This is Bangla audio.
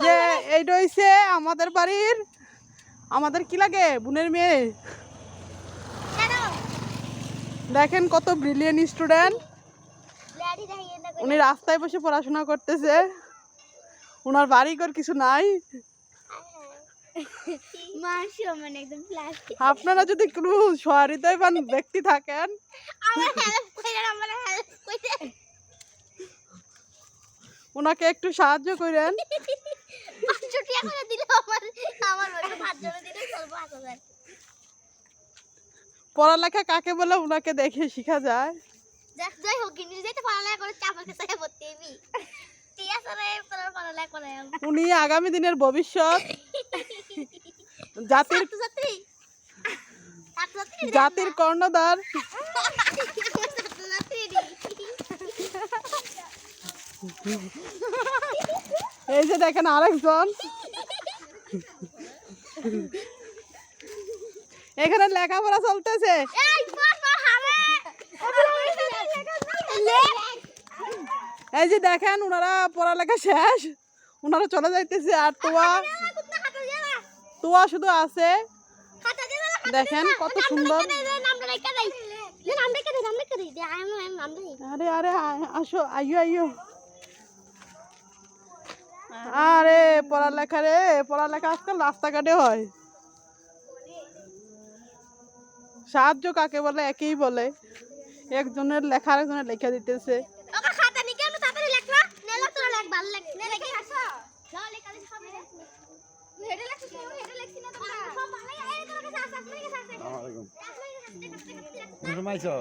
যে এইটা হইছে আমাদের বাড়ির আমাদের কি লাগে বোনের মেয়ে দেখেন কত ব্রিলিয়েন্ট স্টুডেন্ট উনি রাস্তায় বসে পড়াশোনা করতেছে ওনার বাড়িঘর কিছু নাই আপনারা যদি কোনো সহৃদয়বান ব্যক্তি থাকেন ওনাকে একটু সাহায্য করেন পড়ালেখা কাকে বলে ওনাকে দেখে শেখা যায় উনি আগামী দিনের ভবিষ্যৎ জাতির কর্ণধার এই যে দেখেন আরেকজন এখানে লেখাপড়া চলতেছে এই যে দেখেন ওনারা পড়ালেখা শেষ ওনারা চলে যাইতেছে আর তোয়া শুধু আছে দেখেন কত সুন্দর আরে আরে আসো আইয়ো আইয়ো আরে পড়ালেখা আজকাল রাস্তাঘাটে হয় সাহায্য কাকে বলে একই বলে একজনের লেখা আরেকজনের লেখা দিতেছে ঘুমাইছো